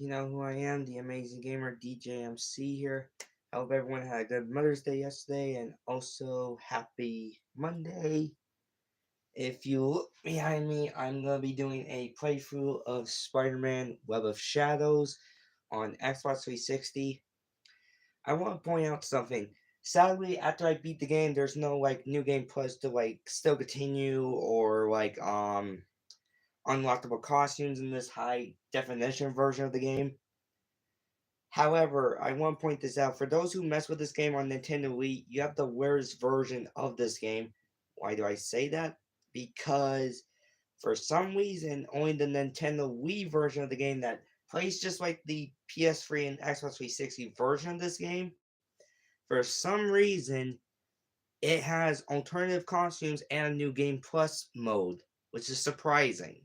You know who I am, the amazing gamer DJMC here. I hope everyone had a good Mother's Day yesterday and also happy Monday. If you look behind me, I'm going to be doing a playthrough of Spider Man Web of Shadows on Xbox 360. I want to point out something. Sadly, after I beat the game, there's no new game plus to still continue or unlockable costumes in this high definition version of the game. However, I want to point this out. For those who mess with this game on Nintendo Wii, you have the worst version of this game. Why do I say that? Because for some reason, only the Nintendo Wii version of the game that plays just like the PS3 and Xbox 360 version of this game, for some reason, it has alternative costumes and a new game plus mode, which is surprising.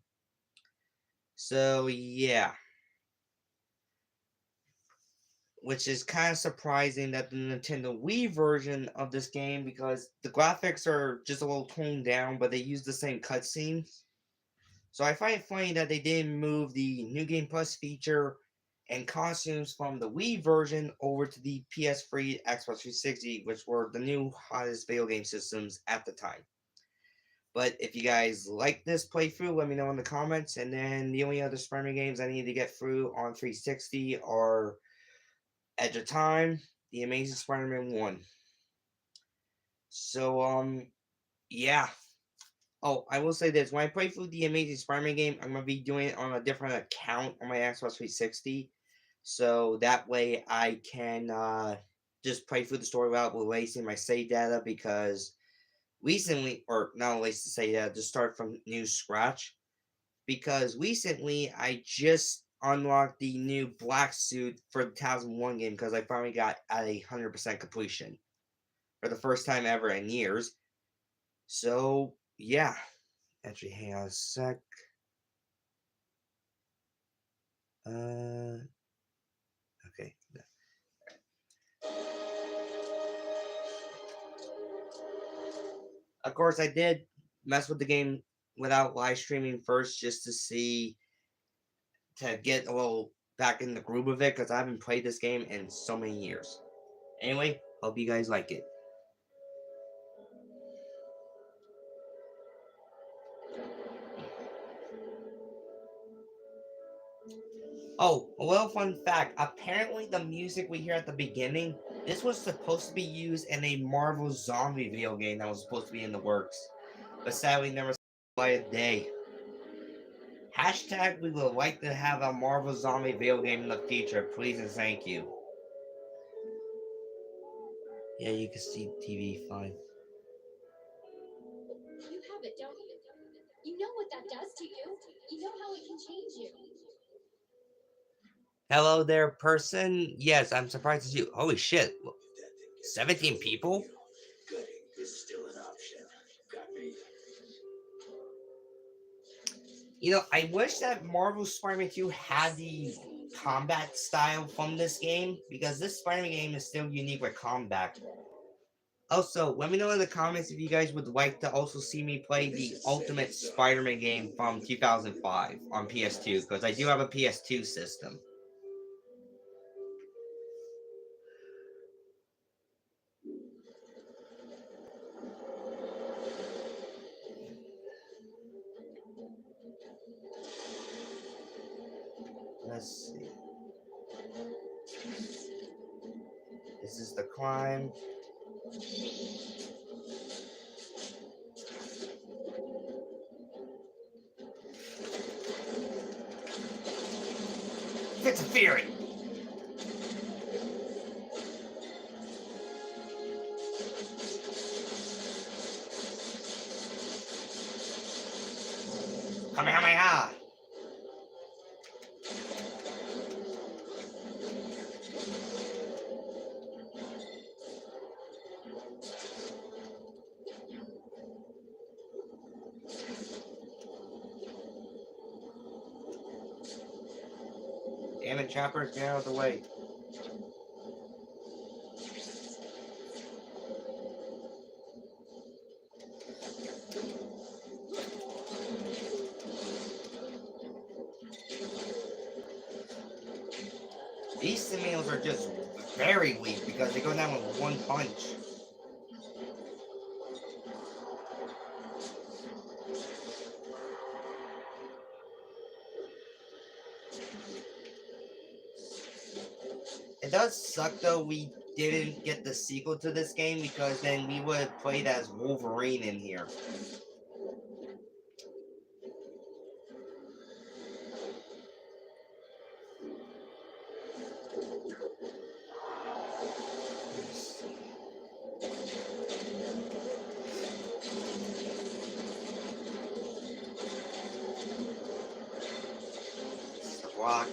So, yeah. Which is kind of surprising that the Nintendo Wii version of this game, because the graphics are just a little toned down, but they use the same cutscenes. So I find it funny that they didn't move the New Game Plus feature and costumes from the Wii version over to the PS3, Xbox 360, which were the new hottest video game systems at the time. But if you guys like this playthrough, let me know in the comments. And then the only other Spider-Man games I need to get through on 360 are Edge of Time, The Amazing Spider-Man 1. So, yeah. Oh, I will say this. When I play through the Amazing Spider-Man game, I'm going to be doing it on a different account on my Xbox 360. So that way I can just play through the story without wasting my save data, because recently, or not only to say that, just start from new scratch. Because recently I just unlocked the new black suit for the 2001 game, because I finally got at 100% completion for the first time ever in years. So yeah, actually, hang on a sec. Okay. Of course, I did mess with the game without live streaming first, just to get a little back in the groove of it, because I haven't played this game in so many years. Anyway, hope you guys like it. Oh, a little fun fact. Apparently, the music we hear at the beginning, this was supposed to be used in a Marvel Zombie video game that was supposed to be in the works, but sadly never saw the light of day. Hashtag we would like to have a Marvel Zombie video game in the future, please and thank you. Yeah, you can see TV fine. You have it, don't you? You know what that does to you. You know how it can change you. Hello there, person. Yes, I'm surprised it's you. Holy shit. 17 people? You know, I wish that Marvel Spider-Man 2 had the combat style from this game, because this Spider-Man game is still unique with combat. Also, let me know in the comments if you guys would like to also see me play the Ultimate Spider-Man game from 2005 on PS2, because I do have a PS2 system. Let's see. This is the climb. Fits of Fury! Kamehameha! Damn it, Chopper, get out of the way. These symbiotes are just very weak because they go down with one punch. It does suck though we didn't get the sequel to this game because then we would have played as Wolverine in here. Rock.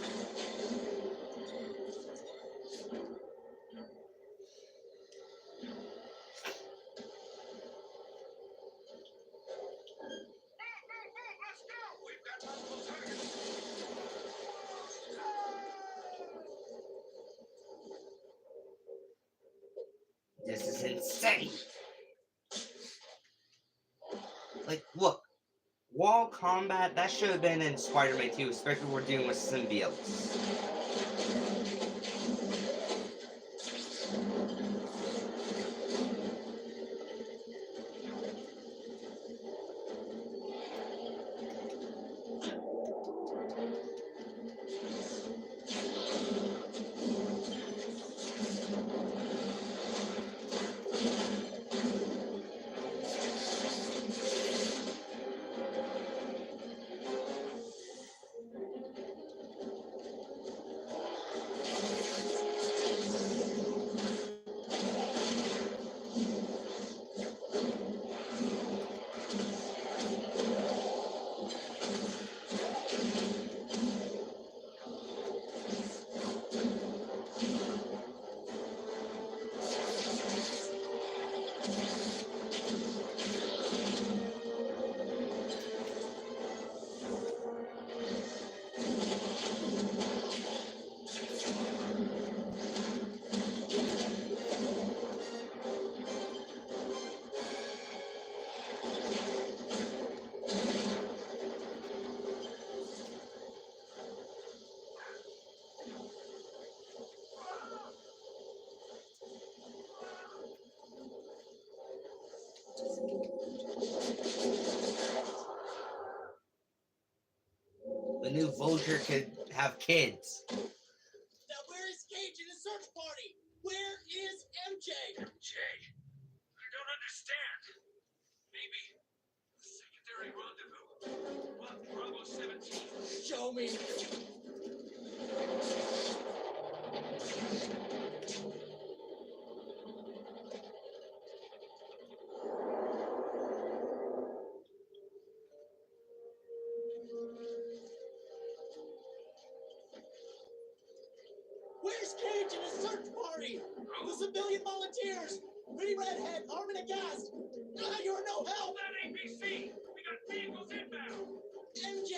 This is insane. Like, look, wall combat, that should have been in Spider-Man 2, especially when we're dealing with symbiotes. The new Vulture could have kids. Now where is Cage in the search party? Where is MJ? MJ? I don't understand. Maybe the secondary rendezvous. What, Bravo 17? Show me. Where's Cage in his search party? The civilian volunteers! Pretty redhead, armed and aghast! You're no help! That ABC! We got vehicles inbound! MJ!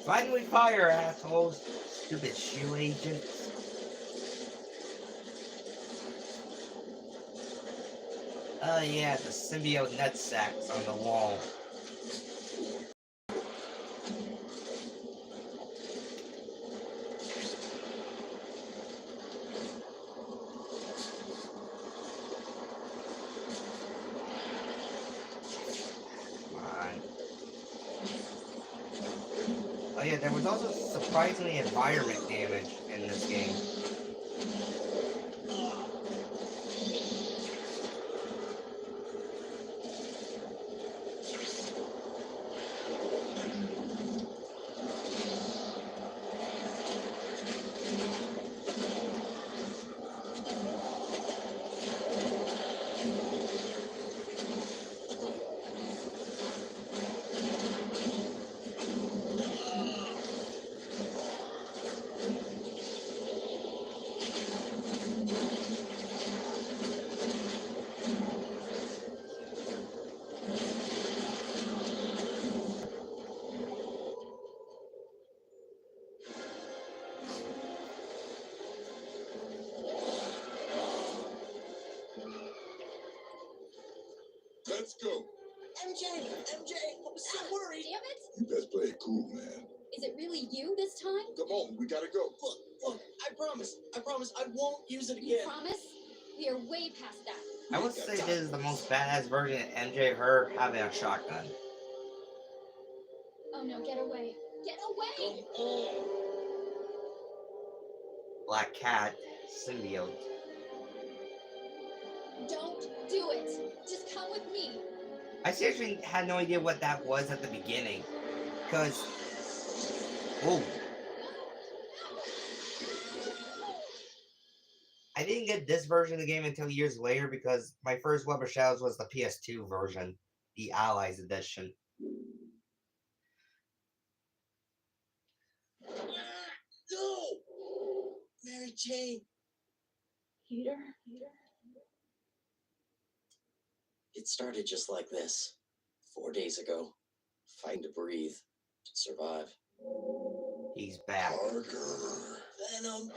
Finally fire, assholes. Stupid shoe agents. Oh yeah, the symbiote nutsacks on the wall. Oh yeah, there was also surprisingly environment damage in this game. Let's go. MJ, I was so worried. Damn it! You best play it cool, man. Is it really you this time? Come on, we gotta go. Look, I promise I won't use it You again. promise? We are way past that. I would say this is the most badass version of MJ, her having a shotgun. Oh no, get away. Get away! Come on. Black Cat, symbiote. Don't do it. Just come with me. I seriously had no idea what that was at the beginning. Because... Oh. I didn't get this version of the game until years later because my first Web of Shadows was the PS2 version. The Allies edition. No! Mary Jane. Peter? It started just like this. 4 days ago. Fighting to breathe. To survive. He's back. Parker. Venom.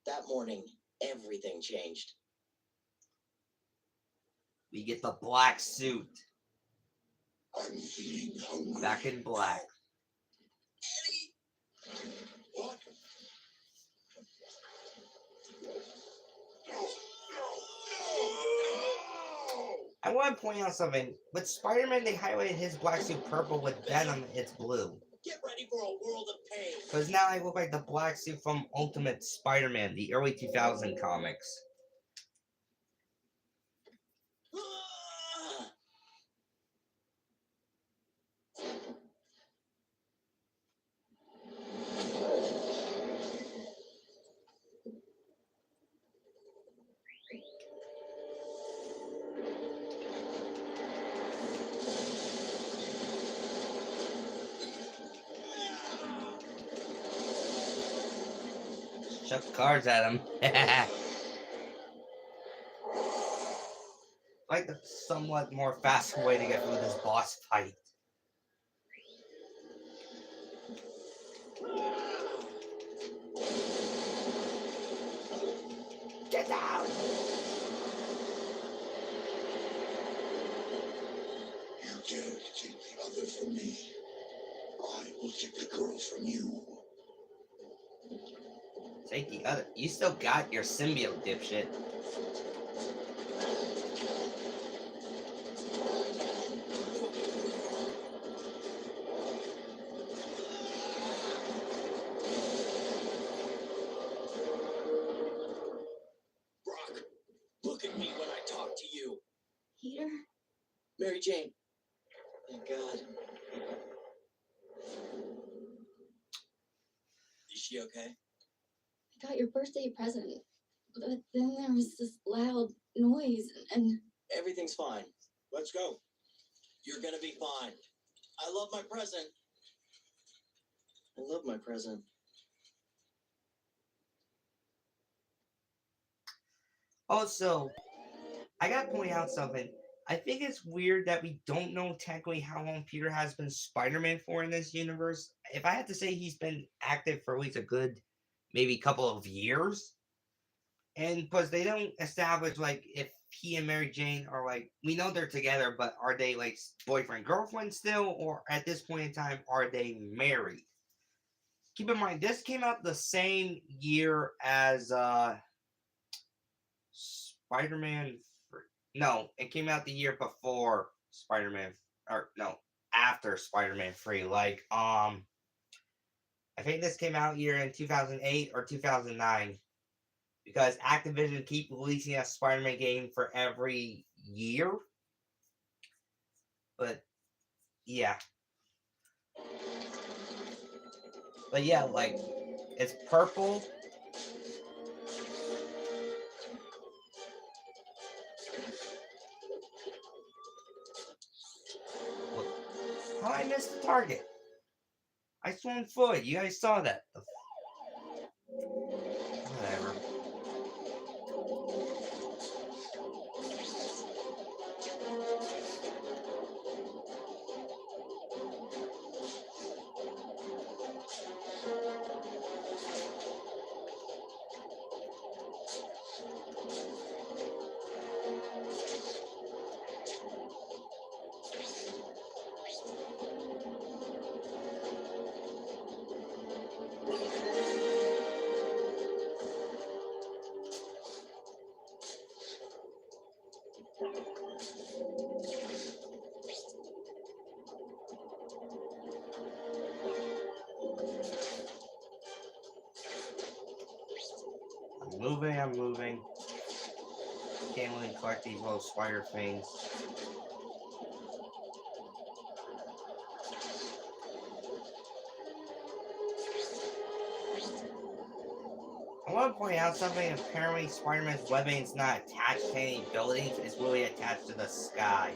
That morning, everything changed. We get the black suit. I'm feeling hungry. Back in black. Eddie! What? I want to point out something. With Spider-Man, they highlighted his black suit purple. With Venom, it's blue. Get ready for a world of pain. Because now I look like the black suit from Ultimate Spider-Man, the early 2000 comics. Ah! Chuck cards at him. Like the somewhat more fast way to get through this boss fight. Get down! You dare to take the other from me. I will take the girl from you. Take the other. You still got your symbiote, dipshit. Brock, look at me when I talk to you. Peter? Mary Jane. Thank God. Is she okay? I got your birthday present. But then there was this loud noise and Everything's fine. Let's go. You're gonna be fine. I love my present. I love my present. Also, I gotta point out something. I think it's weird that we don't know technically how long Peter has been Spider-Man for in this universe. If I had to say, he's been active for at least a good, maybe couple of years. And because they don't establish, like, if he and Mary Jane are, like, we know they're together, but are they, like, boyfriend, girlfriend still? Or at this point in time, are they married? Keep in mind, this came out the same year as, Spider-Man. No, it came out the year before Spider-Man, or no, after Spider-Man 3. Like, I think this came out here in 2008 or 2009, because Activision keep releasing a Spider-Man game for every year. But yeah, like, it's purple. How I missed the target? I swung forward. You guys saw that. Whatever. I'm moving. Can't really collect these little spider things. I want to point out something. Apparently, Spider-Man's webbing is not attached to any buildings. It's really attached to the sky.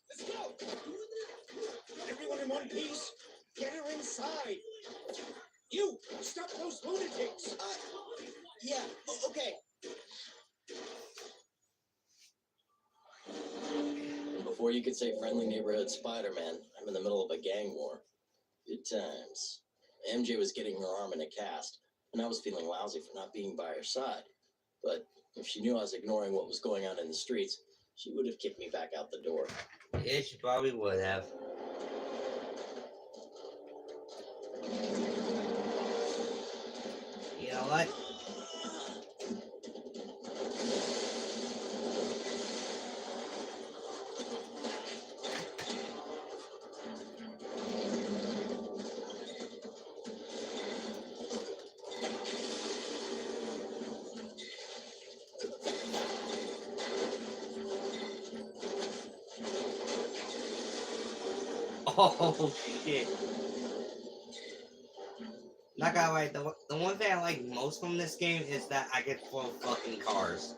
Let's go! Everyone in one piece, get her inside. You, stop those lunatics! Yeah, okay. Before you could say friendly neighborhood Spider-Man, I'm in the middle of a gang war. Good times. MJ was getting her arm in a cast, and I was feeling lousy for not being by her side. But if she knew I was ignoring what was going on in the streets, she would have kicked me back out the door. Yeah, she probably would have. You know what? Oh shit. Not gonna lie, the one thing I like most from this game is that I get full fucking cars.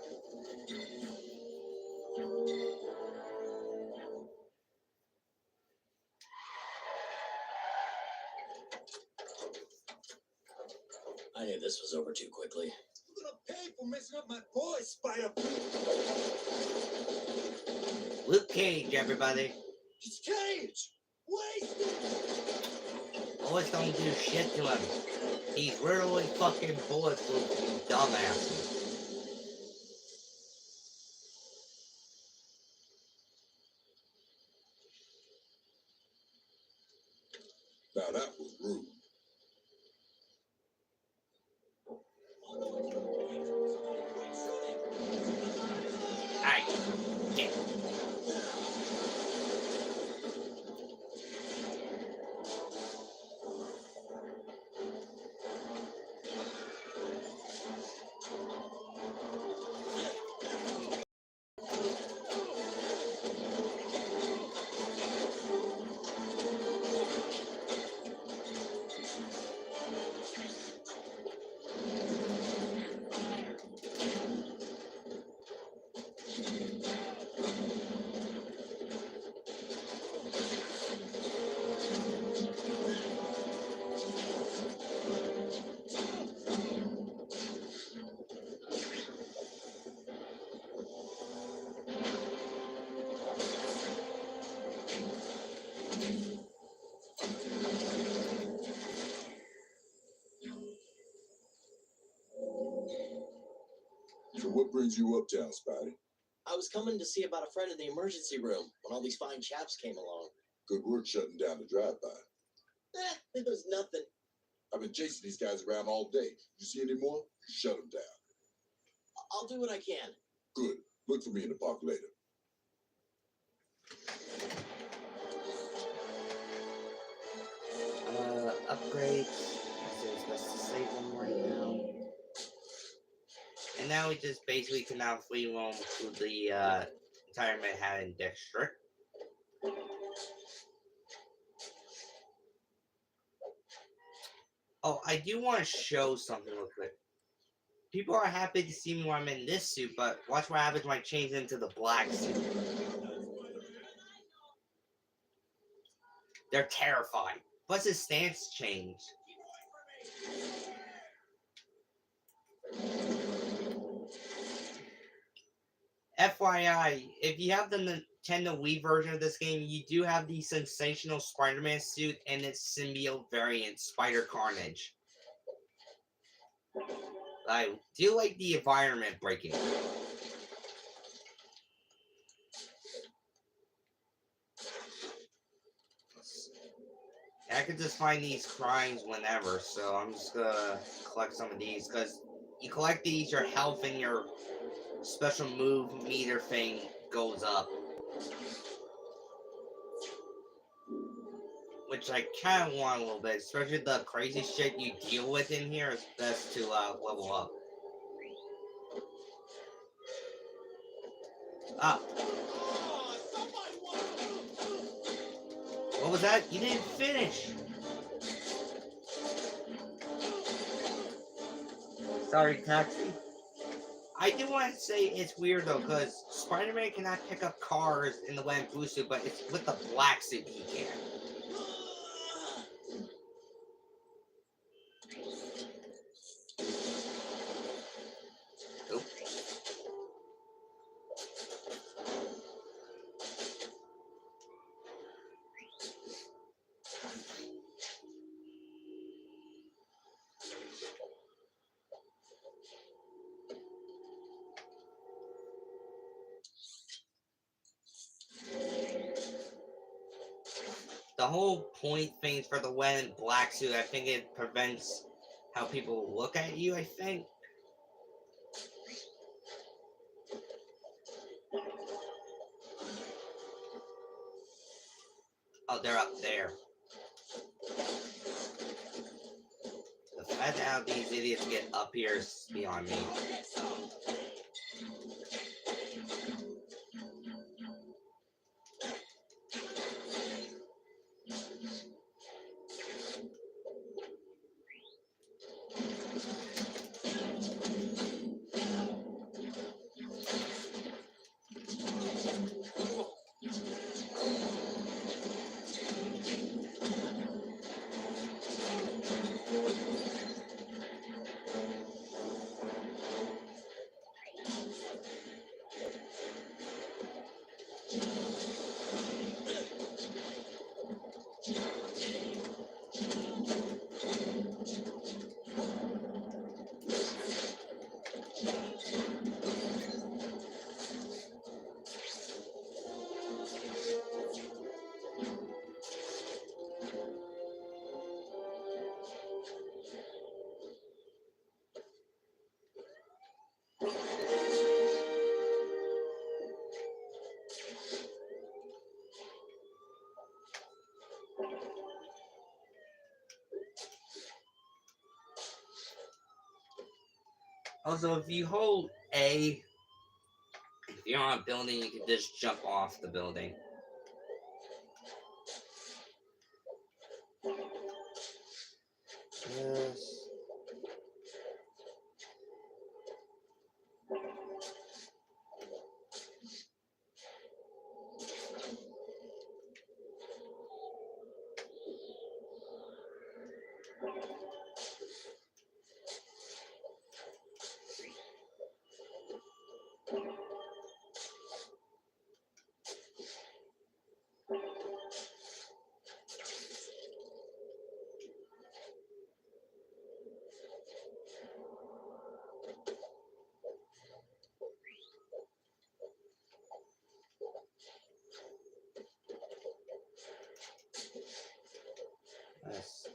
I knew this was over too quickly. You're gonna pay for messing up my boy, Spider. Luke Cage, everybody. It's Cage! Bullets don't do shit to him. He's literally fucking bulletproof, you dumbass. Now that was rude. Alright, get. So what brings you uptown, Spidey? I was coming to see about a friend in the emergency room when all these fine chaps came along. Good work shutting down the drive-by. It was nothing. I've been chasing these guys around all day. You see any more? Shut them down. I'll do what I can. Good. Look for me in the park later. Upgrades. It's best to save them right now. And now we just basically can now free roam through the entire Manhattan district. Oh, I do want to show something real quick. People are happy to see me when I'm in this suit, but watch what happens when I change into the black suit. They're terrified. Plus his stance changed. FYI, if you have the Nintendo Wii version of this game, you do have the sensational Spider-Man suit and its symbiote variant, Spider Carnage. I do like the environment breaking. I could just find these crimes whenever, so I'm just gonna collect some of these, because you collect these, your health and your special move meter thing goes up. Which I kind of want a little bit, especially the crazy shit you deal with in here is best to level up. Ah, what was that? You didn't finish! Sorry, Taxi. I do want to say it's weird though, because Spider-Man cannot pick up cars in the wet blue suit, but it's with the black suit he can. Oop. The whole point thing for the wet and black suit, I think it prevents how people look at you, I think. Oh, they're up there. The fact that how these idiots get up here is beyond me. Also, if you hold A, if you're on a building, you can just jump off the building. Yes. Yes.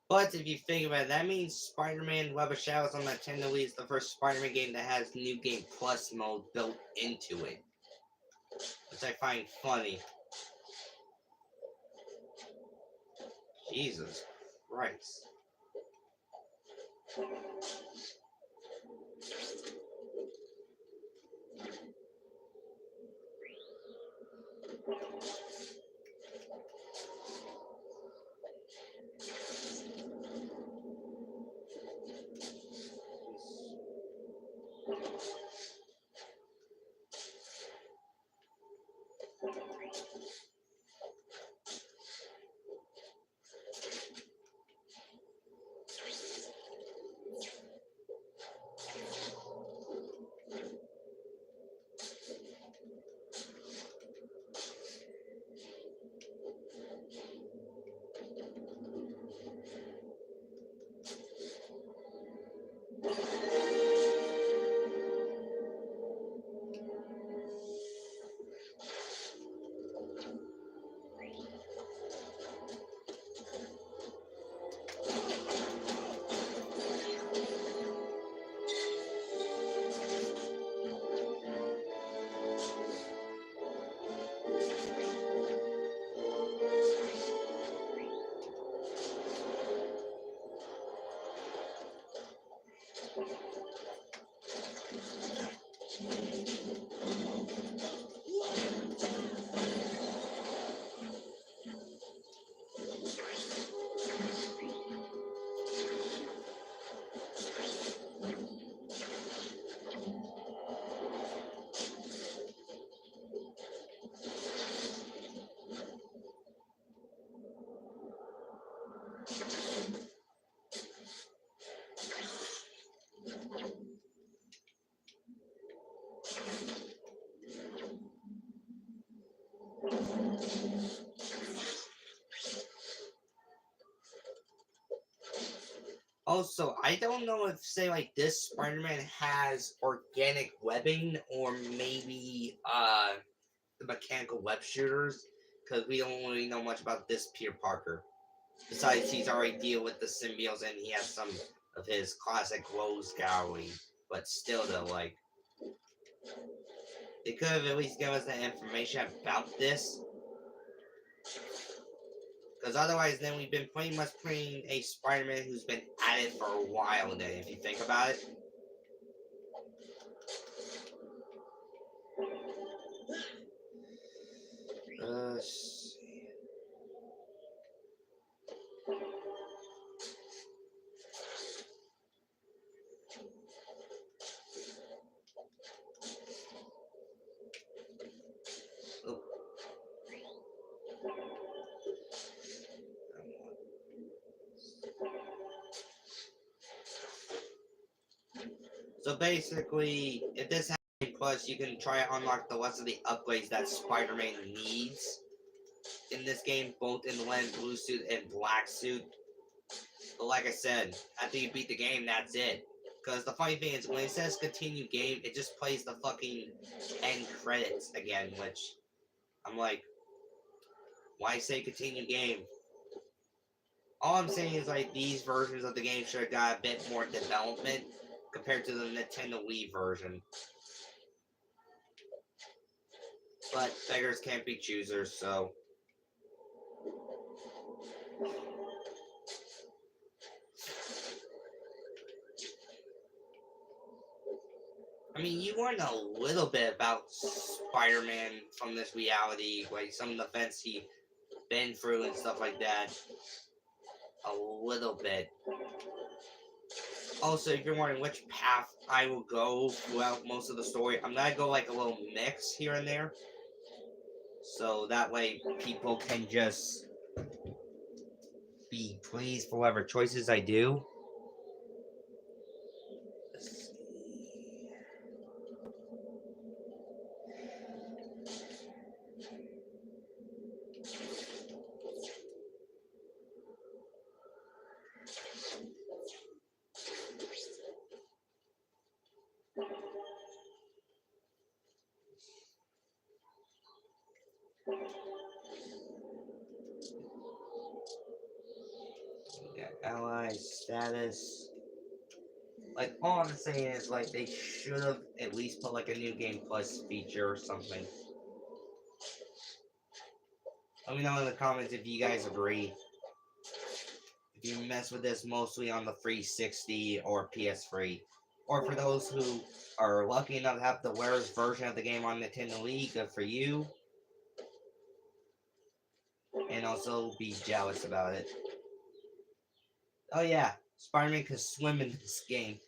But if you think about it, that means Spider-Man Web of Shadows on Nintendo Wii is the first Spider-Man game that has New Game Plus mode built into it. Which I find funny. Jesus Christ. Also, I don't know if, say, like, this Spider-Man has organic webbing or maybe the mechanical web shooters, because we don't really know much about this Peter Parker. Besides, he's already deal with the symbiotes and he has some of his classic Rose Gallery, but still, though, like, they could have at least given us the information about this. Because otherwise, then we've been pretty much playing a Spider-Man who's been at it for a while then, if you think about it. See. Oh. So basically, if this has a plus, you can try to unlock the rest of the upgrades that Spider-Man needs in this game, both in the red and blue suit and black suit. But like I said, after you beat the game, that's it. Because the funny thing is, when it says continue game, it just plays the fucking end credits again, which I'm like, why say continue game? All I'm saying is, like, these versions of the game should have got a bit more development compared to the Nintendo Wii version. But beggars can't be choosers, so. I mean, you learn a little bit about Spider-Man from this reality, like some of the events he been through and stuff like that. A little bit. Also, if you're wondering which path I will go throughout most of the story, I'm gonna go like a little mix here and there. So that way people can just be pleased for whatever choices I do. Yeah, ally status. Like, all I'm saying is, like, they should have at least put, like, a new game plus feature or something. Let me know in the comments if you guys agree. If you mess with this mostly on the 360 or PS3. Or for those who are lucky enough to have the rarest version of the game on Nintendo Wii, good for you. And also be jealous about it. Oh yeah, Spider-Man can swim in this game.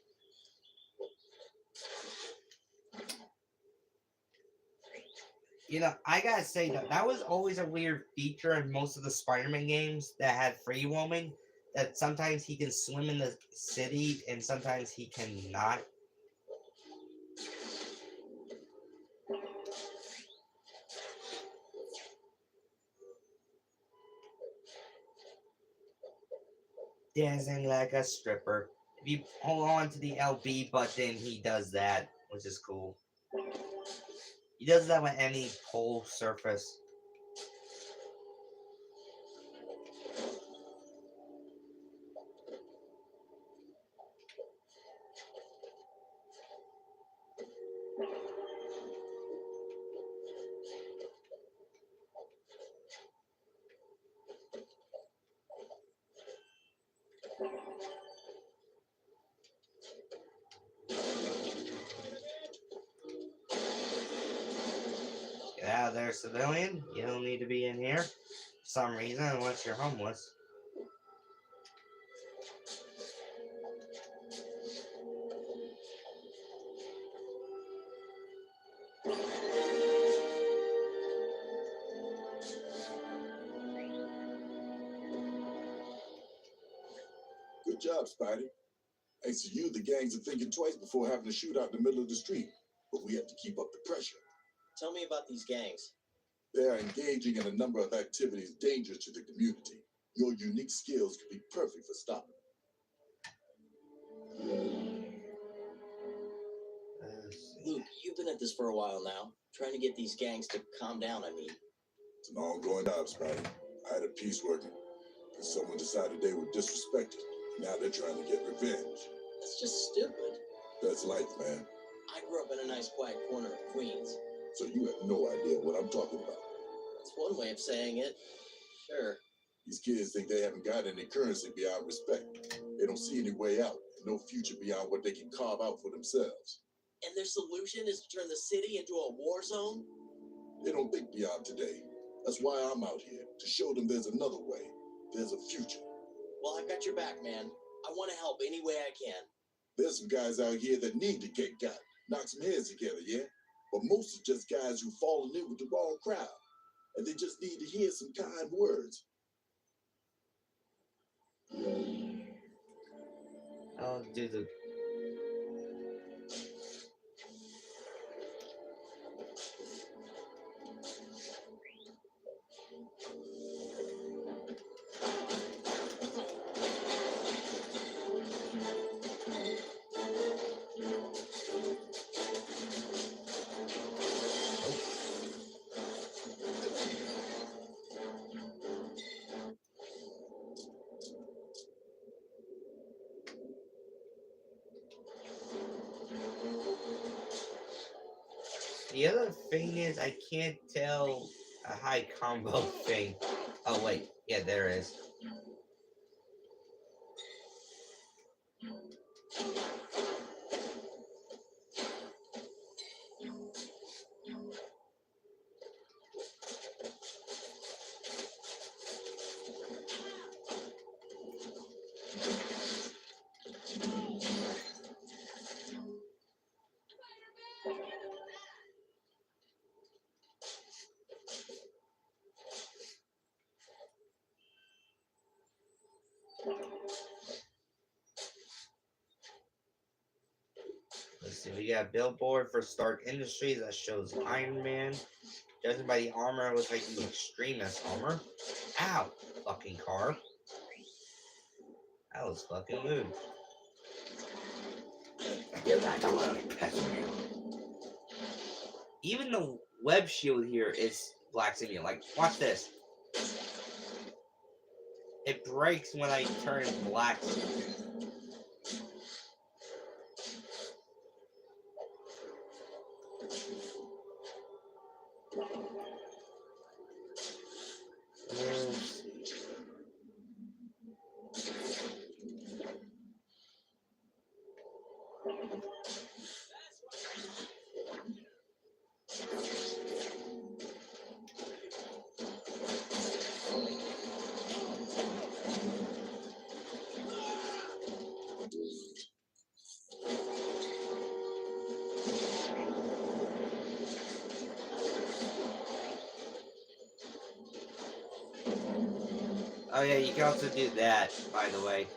You know, I gotta say that was always a weird feature in most of the Spider-Man games that had free roaming. That sometimes he can swim in the city and sometimes he cannot. Dancing like a stripper. If you hold on to the LB button, he does that, which is cool. He does that with any pole surface. They're a civilian. You don't need to be in here for some reason unless you're homeless. Good job, Spidey. Thanks to you, the gangs are thinking twice before having a shootout in the middle of the street. But we have to keep up the pressure. Tell me about these gangs. They are engaging in a number of activities dangerous to the community. Your unique skills could be perfect for stopping them. Luke, you've been at this for a while now, trying to get these gangs to calm down, I mean. It's an ongoing job, Spidey. I had a piece working. And someone decided they were disrespected. Now they're trying to get revenge. That's just stupid. That's life, man. I grew up in a nice quiet corner of Queens. So you have no idea what I'm talking about. That's one way of saying it. Sure. These kids think they haven't got any currency beyond respect. They don't see any way out, no future beyond what they can carve out for themselves. And their solution is to turn the city into a war zone? They don't think beyond today. That's why I'm out here, to show them there's another way. There's a future. Well, I've got your back, man. I want to help any way I can. There's some guys out here that need to get got, knock some heads together, yeah? But most are just guys who've fallen in with the wrong crowd. And they just need to hear some kind words. I'll do the. The other thing is, I can't tell a high combo thing. Oh, wait. Yeah, there is. Let's see, we got a billboard for Stark Industries that shows Iron Man. Judging by the armor, it looks like the extremist armor. Ow! Fucking car. That was fucking rude. You're not alone, passenger. Even the web shield here is black signal. Like, watch this. It breaks when I turn black. Oh yeah, you can also do that, by the way.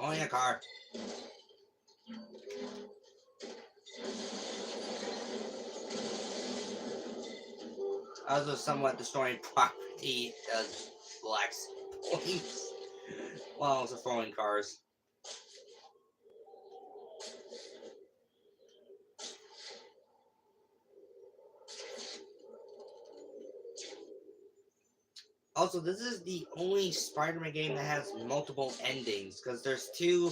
Only a car. Also somewhat destroying property does black points while also throwing cars. Also, this is the only Spider-Man game that has multiple endings, because there's two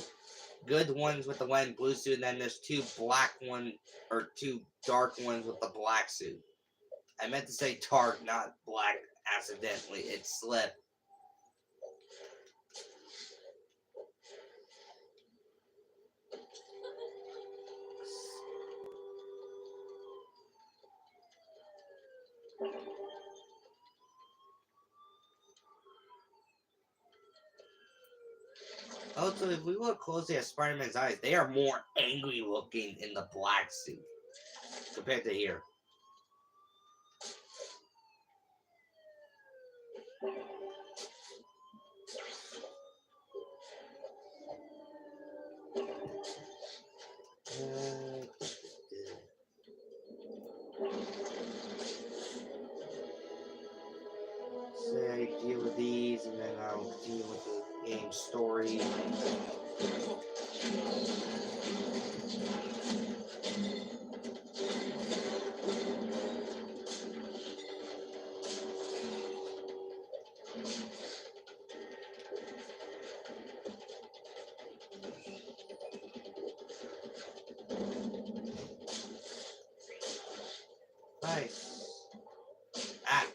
good ones with the white and blue suit, and then there's two black one or two dark ones with the black suit. I meant to say dark, not black accidentally. It slipped. Also, if we look closely at Spider-Man's eyes, they are more angry looking in the black suit compared to here. Say I deal with these, and then I'll continue with the game story. Nice. Ah.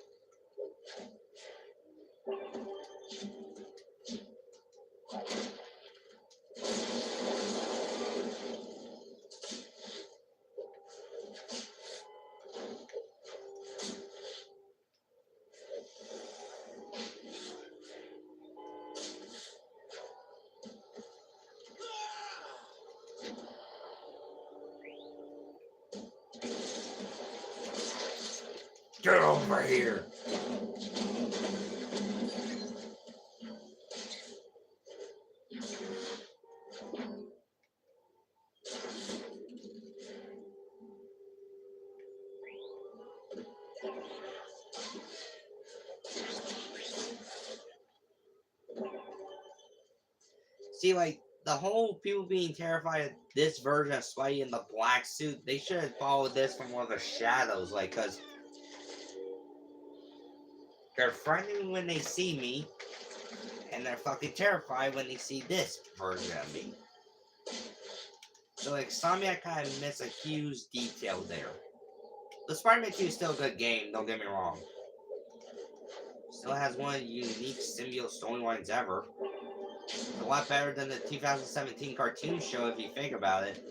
Get over here. See, like, the whole people being terrified of this version of Spidey in the black suit, they should have followed this from one of the shadows, like, because they're frightened when they see me, and they're fucking terrified when they see this version of me. So, like, Insomniac kind of missed a huge detail there. The Spider-Man 2 is still a good game, don't get me wrong. Still has one of the unique symbiote storylines ever. A lot better than the 2017 cartoon show if you think about it.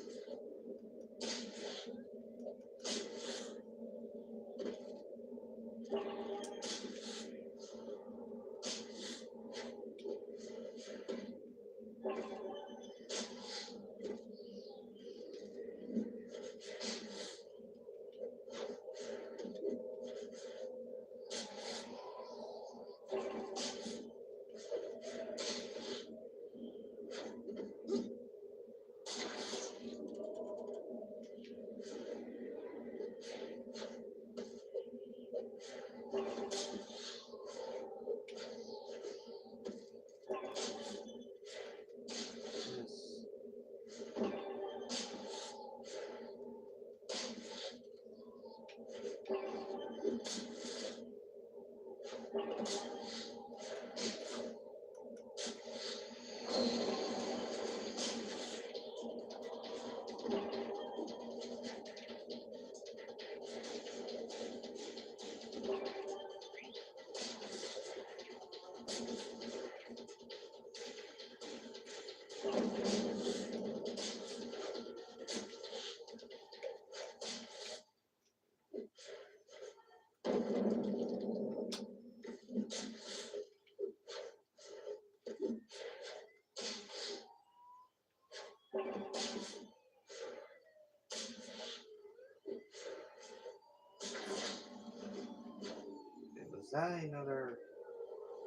Was that another?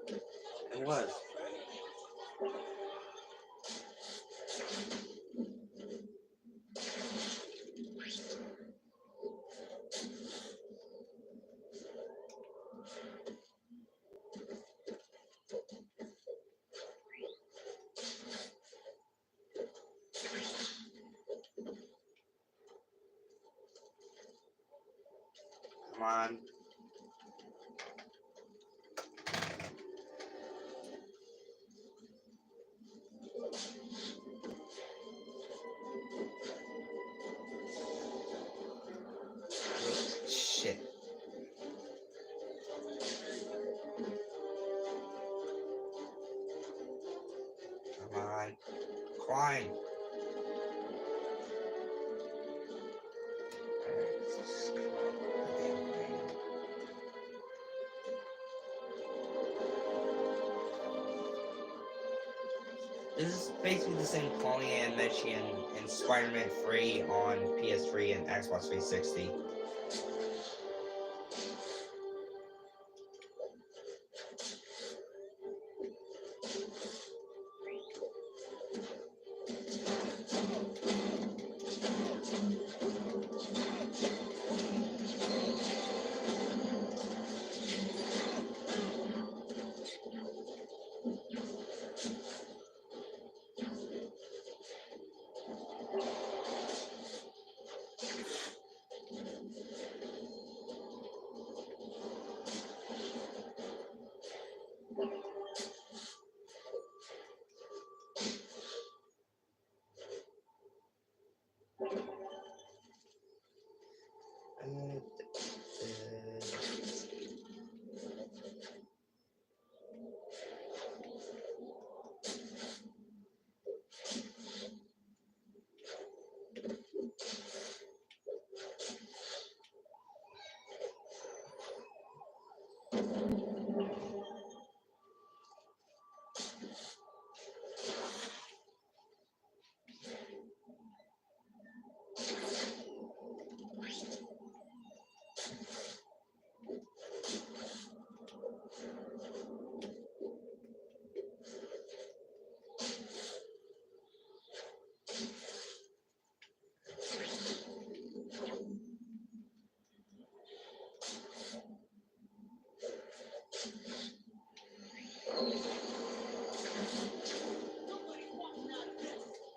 It was. Come on. on. Climb. Alright, let's just climb the damn thing. This is basically the same quality animation in Spider-Man 3 on PS3 and Xbox 360.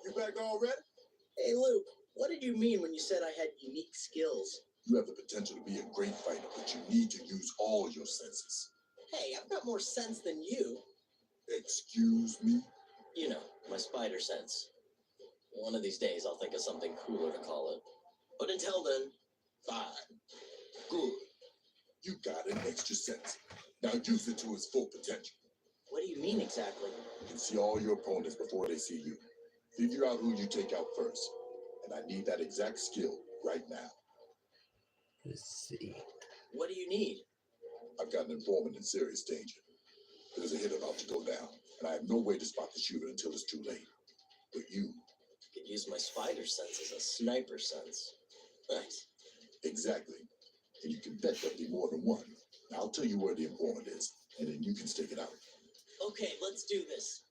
You back already? Hey, Luke, what did you mean when you said I had unique skills? You have the potential to be a great fighter, but you need to use all your senses. Hey, I've got more sense than you. Excuse me? You know, my spider sense. One of these days I'll think of something cooler to call it. But until then, fine. Good. You got an extra sense. Now use it to its full potential. What do you mean exactly? You can see all your opponents before they see you. Figure out who you take out first. And I need that exact skill right now. Let's see. What do you need? I've got an informant in serious danger. There's a hit about to go down, and I have no way to spot the shooter until it's too late. But you, Could use my spider sense as a sniper sense. Nice. exactly. And you can bet there'll be more than one. I'll tell you where the informant is, and then you can stake it out. Okay, let's do this.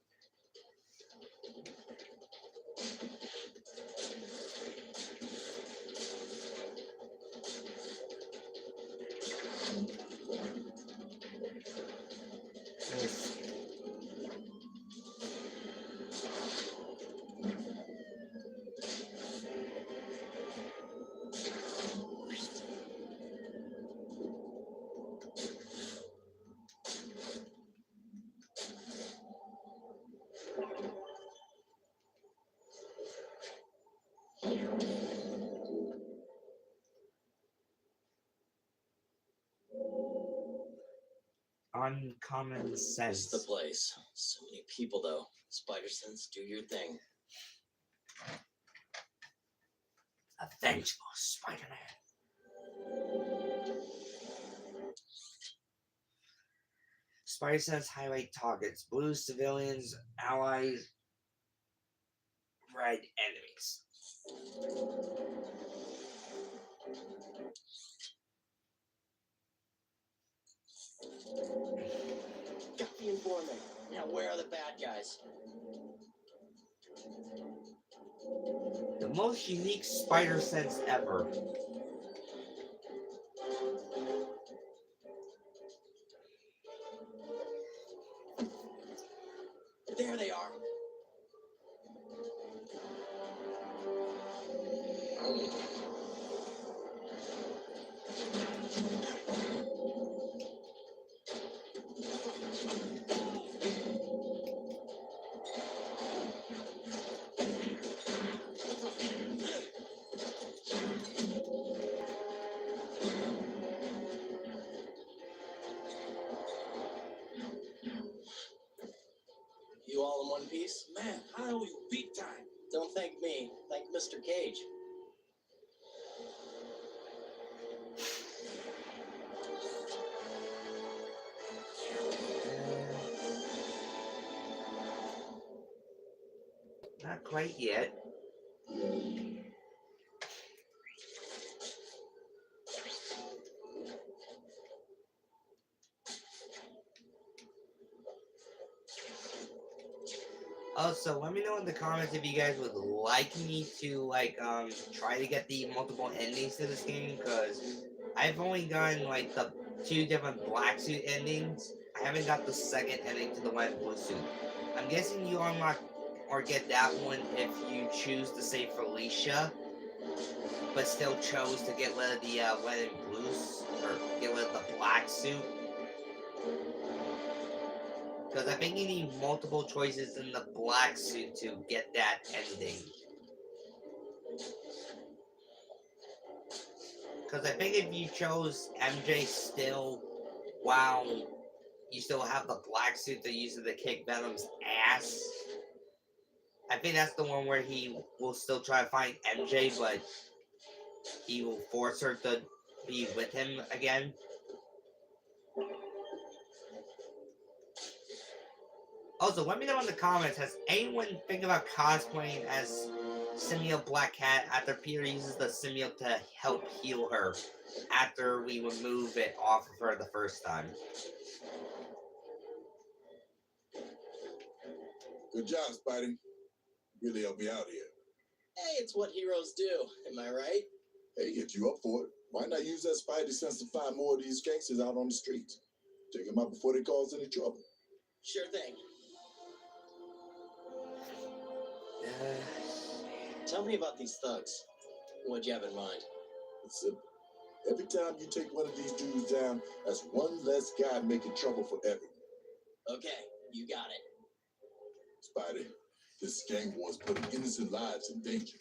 Let's- Uncommon This sense. is the place. So many people, though. Spider sense, do your thing. A vengeful Spider-Man. Spider sense highlight targets, blue civilians, allies, red enemies. Got the informant. Now, where are the bad guys? The most unique spider sense ever. There they are. You you all in one piece? Man, I owe you big time. Don't thank me. Thank Mr. Cage. Not quite yet. Also, let me know in the comments if you guys would like me to try to get the multiple endings to this game, because I've only gotten like the 2 different black suit endings. I haven't got the second ending to the white and blue suit. I'm guessing you unlock or get that one if you choose to save Felicia, but still chose to get rid of the red and blues, or get rid of the black suit. Because I think you need multiple choices in the black suit to get that ending. Because I think if you chose MJ still, while you still have the black suit that uses to kick Venom's ass, I think that's the one where he will still try to find MJ, but he will force her to be with him again. Also, let me know in the comments, has anyone think about cosplaying as Symbiote Black Cat after Peter uses the symbiote to help heal her after we remove it off of her the first time? Good job, Spidey. Really helped me out here. Hey, it's what heroes do. Am I right? Hey, if you up for it, why not use that Spidey sense to find more of these gangsters out on the streets? Take them out before they cause any trouble. Sure thing. Tell me about these thugs. What'd you have in mind? It's simple. Every time you take one of these dudes down, that's one less guy making trouble for everyone. Okay, you got it. Spidey, this gang war's putting innocent lives in danger.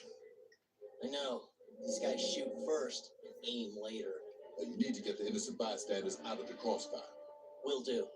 I know. These guys shoot first and aim later. And you need to get the innocent bystanders out of the crossfire. Will do.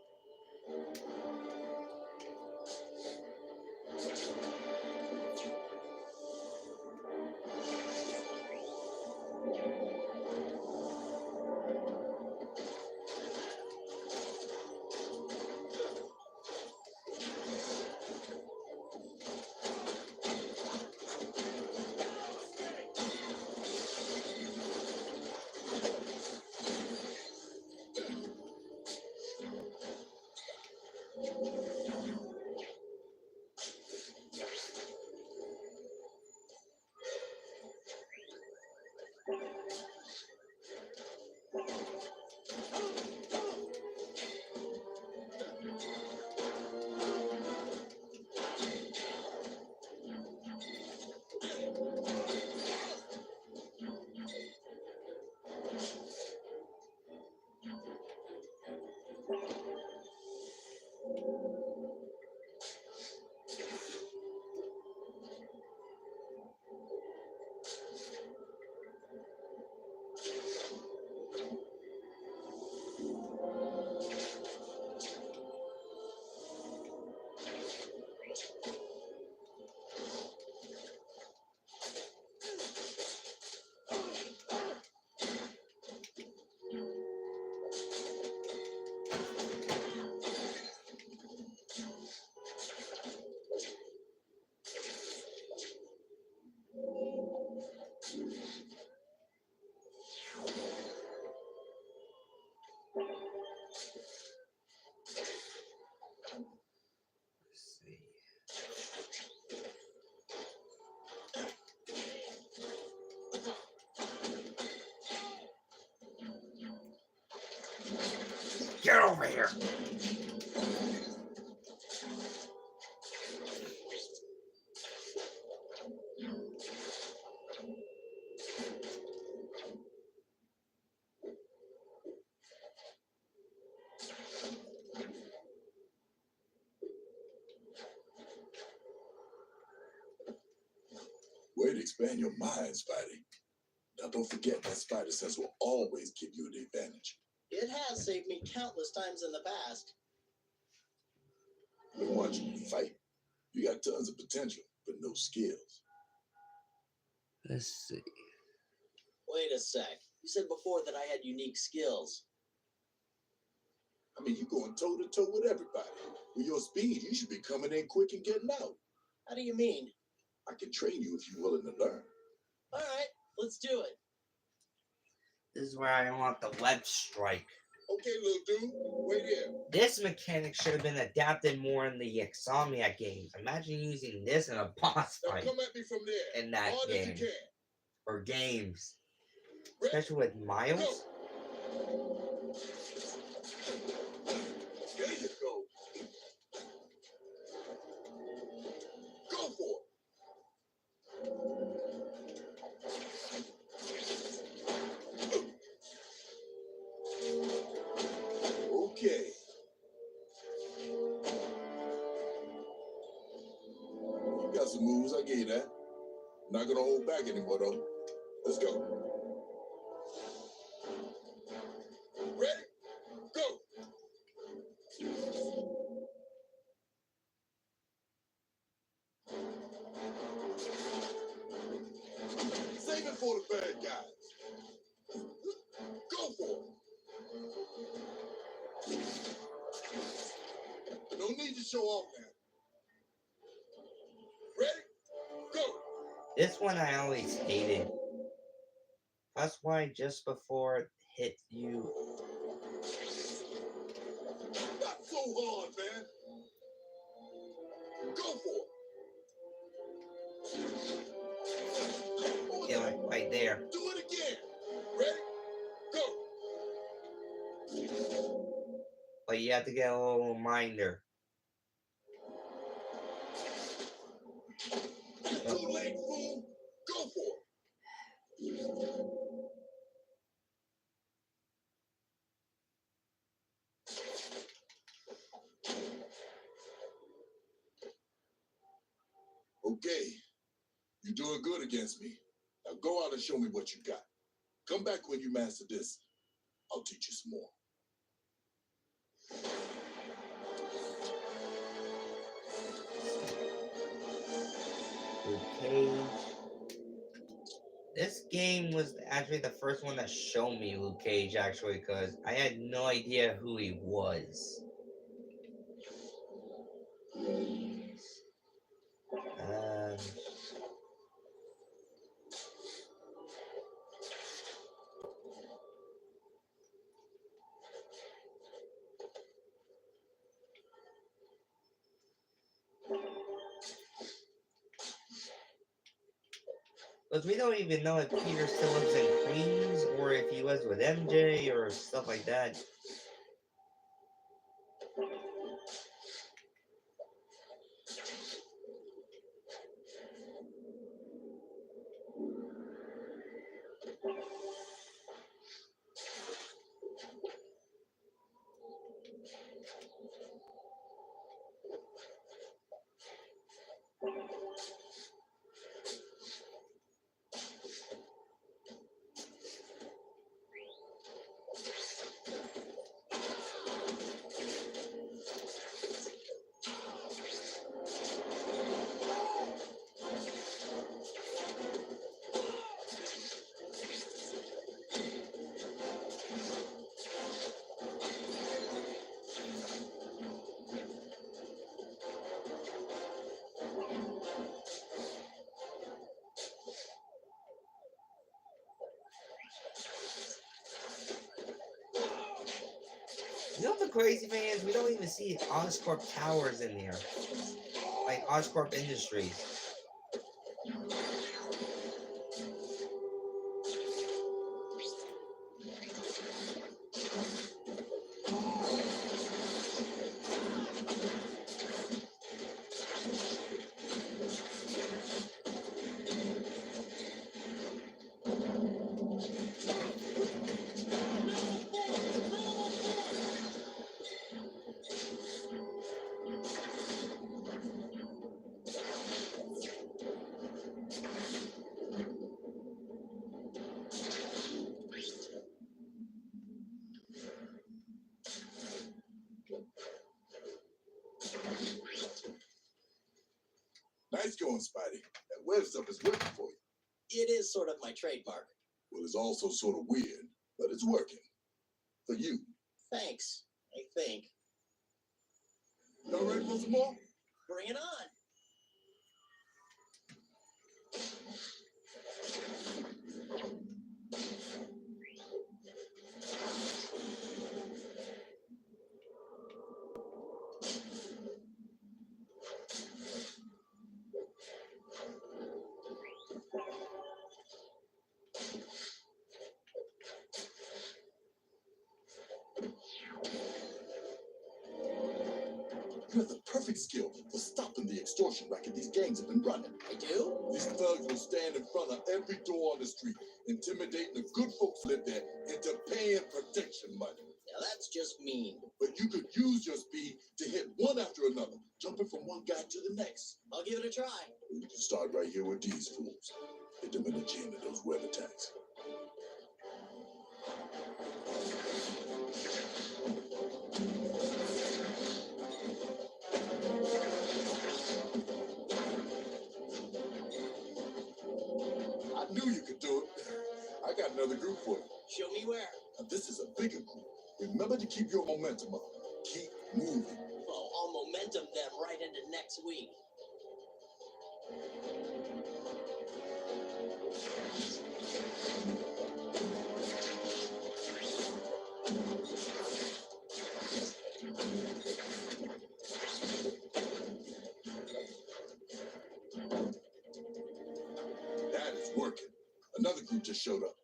Let's see. Get over here! Way to expand your mind, Spidey. Now don't forget that Spider sense will always give you an advantage. It has saved me countless times in the past. I've been watching you fight. You got tons of potential, but no skills. Let's see. Wait a sec. You said before that I had unique skills. I mean, you're going toe to toe with everybody. With your speed, you should be coming in quick and getting out. How do you mean? I can train you if you're willing to learn. All right, let's do it. This is where I want the web strike. Okay, little dude, wait here. This mechanic should have been adapted more in the Insomniac games. Imagine using this in a boss Now fight come at me from there. in that Hard as you game. can. Or games. Ready? Especially with Miles. There you go. Go for it. Okay. You got some moves, I gave you that. Not gonna hold back anymore though. Let's go. Ready? Go. Save it for the bad guys. Go for it. No need to show off now. Ready? Go. This one I always hated. That's why just before it hit you. Not so hard, man. Go for it. Yeah, like right there. Do it again. Ready? Go. But you have to get a little reminder. Too late, fool. Go for it. Okay. You're doing good against me. Now go out and show me what you got. Come back when you master this. I'll teach you some more. Luke Cage. This game was actually the first one that showed me Luke Cage, actually, because I had no idea who he was. Um, Because we don't even know if Peter still lives in Queens or if he was with MJ or stuff like that. You know what the crazy thing is? We don't even see Oscorp Towers in there. Like Oscorp Industries. Nice going, Spidey. That web stuff is working for you. It is sort of my trademark. Well, it's also sort of weird, but it's working. For you. Thanks, I think. Y'all ready for some more? Bring it on. You have the perfect skill for stopping the extortion racket these gangs have been running. I do? These thugs will stand in front of every door on the street, intimidating the good folks who live there into paying protection money. Now that's just mean. But you could use your speed to hit one after another, jumping from one guy to the next. I'll give it a try. You can start right here with these fools. Hit them in the chin of those web attacks. I knew you could do it. I got another group for you. Show me where. Now, this is a bigger group. Remember to keep your momentum up. Keep moving. Oh, I'll momentum them right into next week. That is working. Another group just showed up.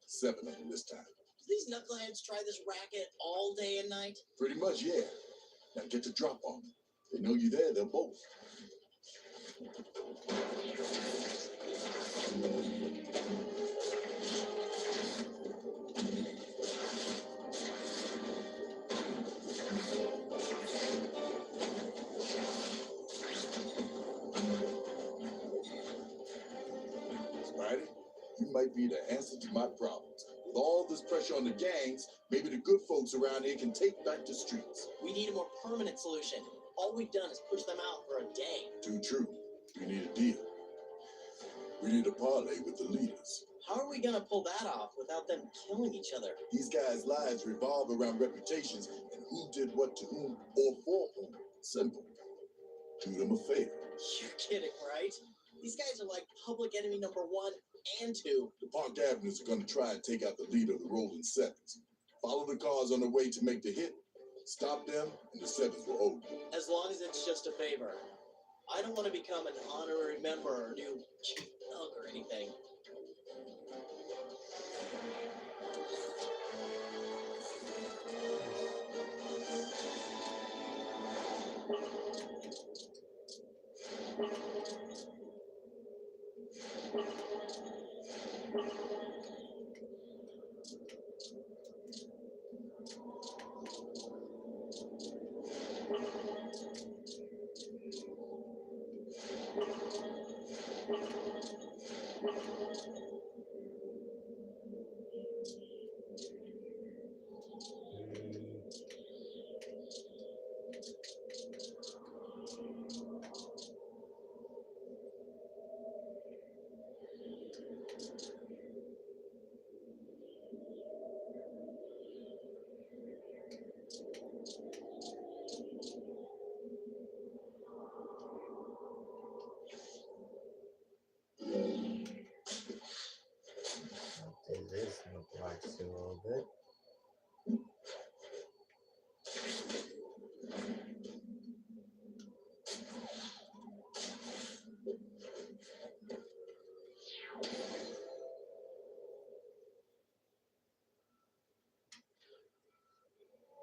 7 of them this time. Do these knuckleheads try this racket all day and night? Pretty much, yeah. Now get the drop on them. They know you there, they'll both. Spidey, you might be the answer to my problems. With all this pressure on the gangs, maybe the good folks around here can take back the streets. We need a more permanent solution. All we've done is push them out for a day. Too true. We need a deal. We need a parlay with the leaders. How are we gonna pull that off without them killing each other? These guys' lives revolve around reputations and who did what to whom or for whom. Simple. Do them a favor. You're kidding, right? These guys are like public enemy number 1 and 2. The Park Avenues are going to try and take out the leader of the Rolling Sevens. Follow the cars on the way to make the hit. Stop them, and the Sevens will hold you. As long as it's just a favor. I don't want to become an honorary member or new chief thug or anything. This look like a little bit.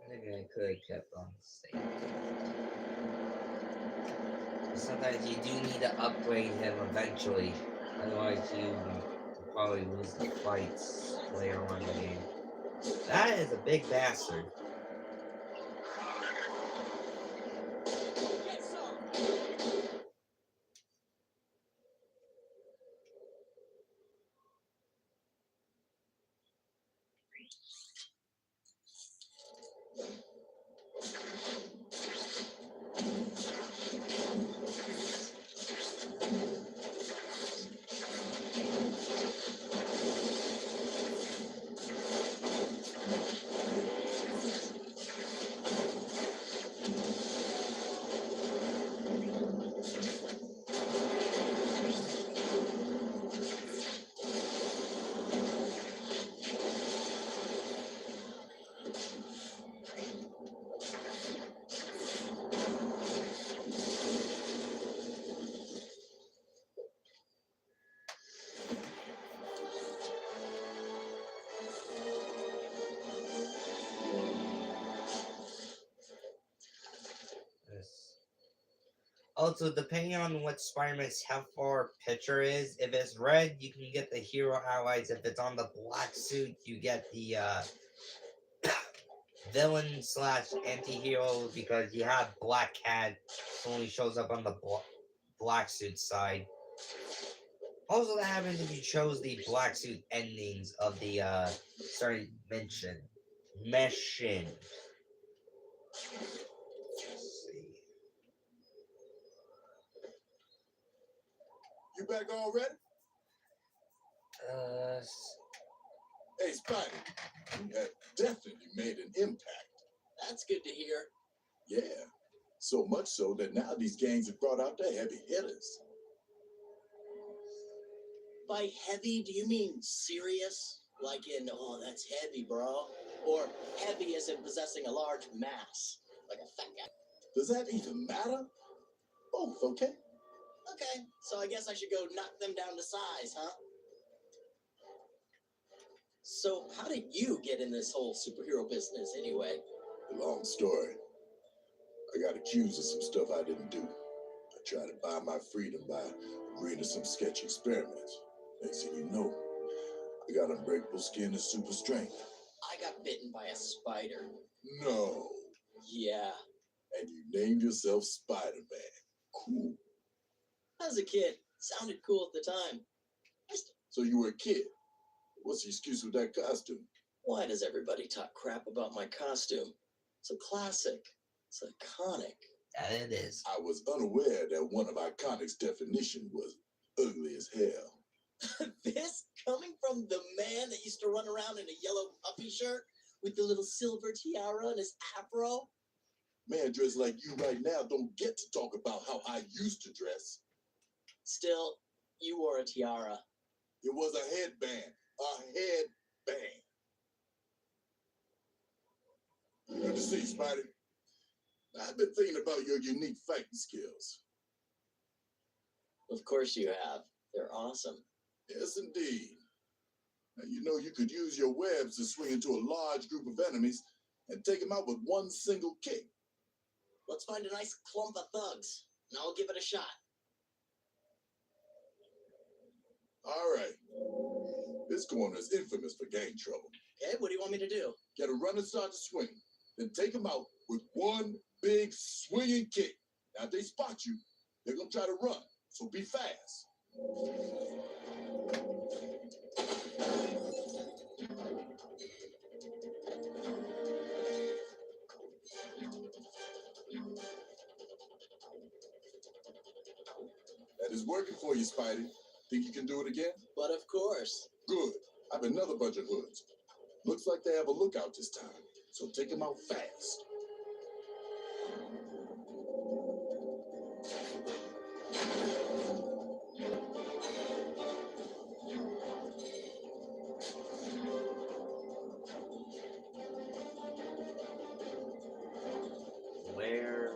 I think I could have kept on safe. Sometimes you do need to upgrade him eventually. Otherwise you probably lose the fights later on in the game. That is a big bastard. Also, depending on what Spider-Man's health bar picture is, if it's red, you can get the hero allies. If it's on the black suit, you get the villain slash anti-hero because you have Black Cat only shows up on the black suit side. Also, that happens if you chose the black suit endings of the certain mission. Let's see. You back already? Hey, Spider, you have definitely made an impact. That's good to hear. Yeah, so much so that now these gangs have brought out their heavy hitters. By heavy, do you mean serious? Like in, oh, that's heavy, bro? Or heavy as in possessing a large mass? Like a fat guy? Does that even matter? Both, okay? Okay, so I guess I should go knock them down to size, huh? So, how did you get in this whole superhero business anyway? Long story. I got accused of some stuff I didn't do. I tried to buy my freedom by agreeing to some sketchy experiments. Next thing you know, I got unbreakable skin and super strength. I got bitten by a spider. No. Yeah. And you named yourself Spider-Man. Cool. As a kid, sounded cool at the time. So you were a kid. What's the excuse with that costume? Why does everybody talk crap about my costume? It's a classic. It's iconic. Yeah, it is. I was unaware that one of Iconic's definition was ugly as hell. This coming from the man that used to run around in a yellow puffy shirt with the little silver tiara and his afro? Man dressed like you right now don't get to talk about how I used to dress. Still, you wore a tiara. It was a headband. A headband. Good to see you, Spidey. I've been thinking about your unique fighting skills. Of course you have. They're awesome. Yes, indeed. Now, you know you could use your webs to swing into a large group of enemies and take them out with one single kick. Let's find a nice clump of thugs, and I'll give it a shot. All right. This corner is infamous for gang trouble. Okay, what do you want me to do? Get a runner start to swing, then take them out with one big swinging kick. Now, if they spot you, they're going to try to run, so be fast. That is working for you, Spidey. Think you can do it again? But of course. Good. I have another bunch of hoods. Looks like they have a lookout this time, so take them out fast. Where?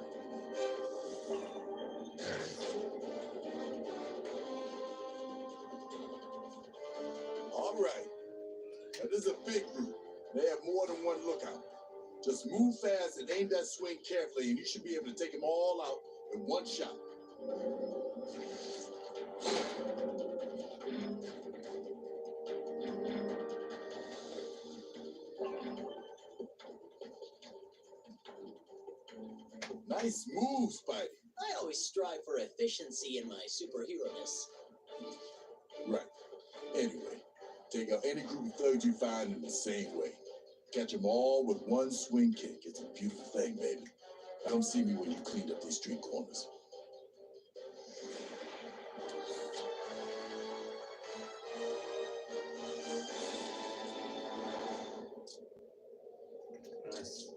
All right. Now, this is a big group. They have more than one lookout. Just move fast and aim that swing carefully, and you should be able to take them all out in one shot. Nice move, Spidey. I always strive for efficiency in my superhero-ness. Right. Anyway, take out any group of thugs you find in the same way. Catch them all with one swing kick. It's a beautiful thing, baby. Come see me when you cleaned up these street corners. Let's-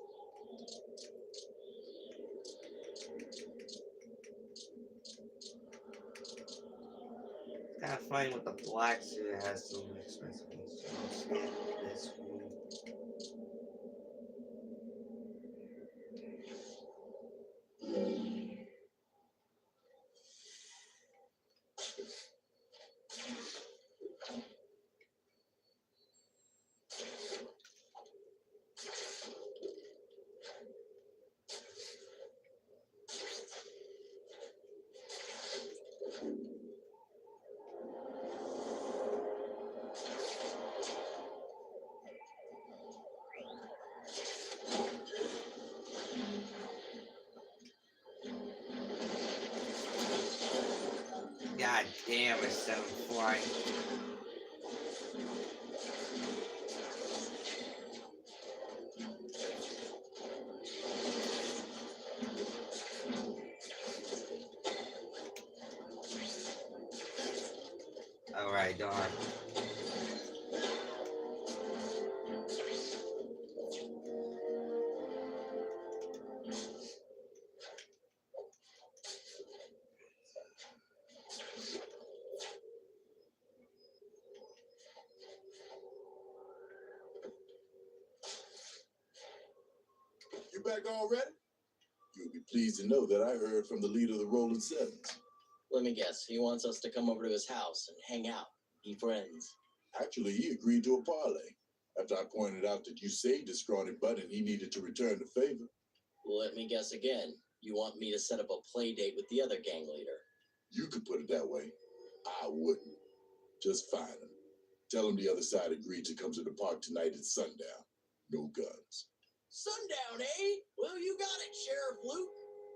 Gotta find what the black suit has some expensive things. So let's get this one. God damn, it's so flying. Alright, Dawn. You back already? You'll be pleased to know that I heard from the leader of the Rolling Sevens. Let me guess. He wants us to come over to his house and hang out, be friends. Actually, he agreed to a parlay after I pointed out that you saved his scrawny butt and he needed to return the favor. Let me guess again. You want me to set up a play date with the other gang leader? You could put it that way. I wouldn't. Just find him. Tell him the other side agreed to come to the park tonight at sundown. No guns. Sundown, eh? Well, you got it, Sheriff Luke.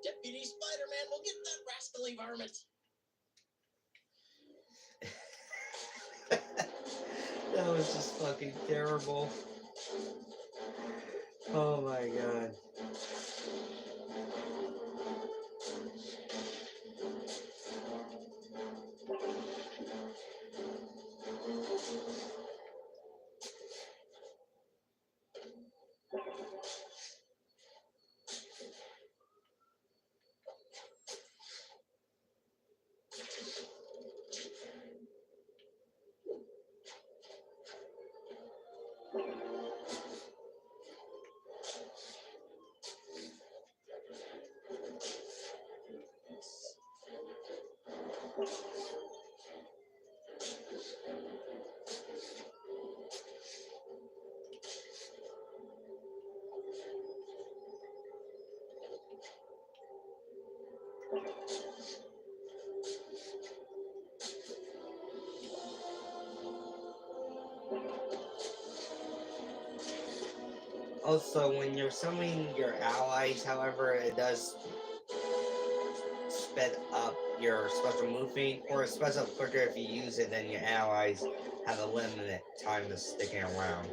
Deputy Spider-Man will get that rascally varmint. That was just fucking terrible. Oh my god. Also, when you're summoning your allies, however, it does sped up your special moving, or it speds up quicker if you use it than your allies have a limited time to sticking around.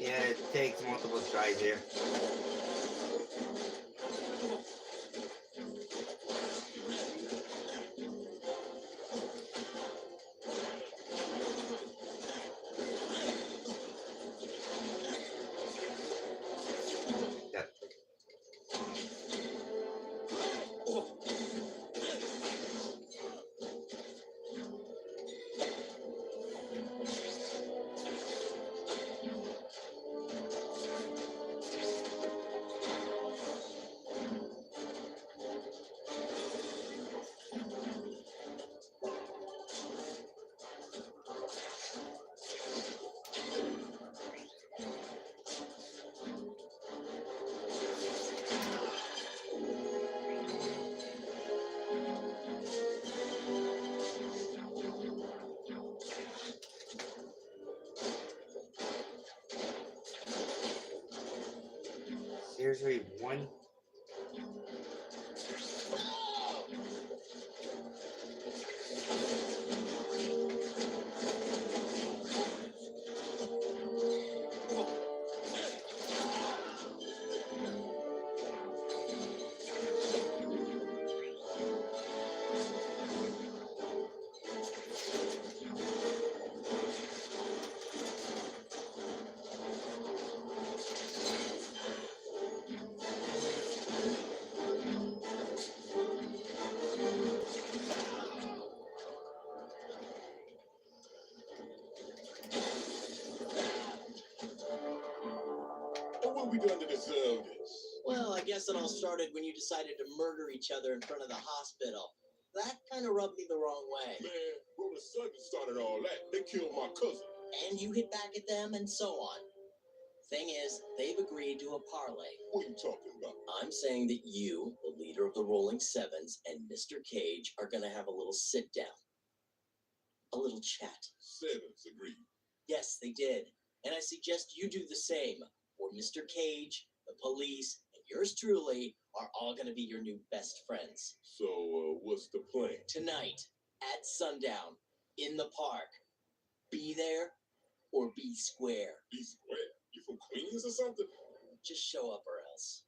Yeah, it takes multiple tries here. Yep. Seriously, one. done to deserve this? Well, I guess it all started when you decided to murder each other in front of the hospital. That kind of rubbed me the wrong way. Man, Roller Sutton started all that. They killed my cousin. And you hit back at them and so on. Thing is, they've agreed to a parlay. What are you talking about? I'm saying that you, the leader of the Rolling Sevens, and Mr. Cage are going to have a little sit down. A little chat. Sevens agreed. Yes, they did. And I suggest you do the same. Or Mr. Cage, the police, and yours truly are all going to be your new best friends. So, what's the plan? Tonight, at sundown, in the park. Be there or be square. Be square. You from Queens or something? Just show up or else.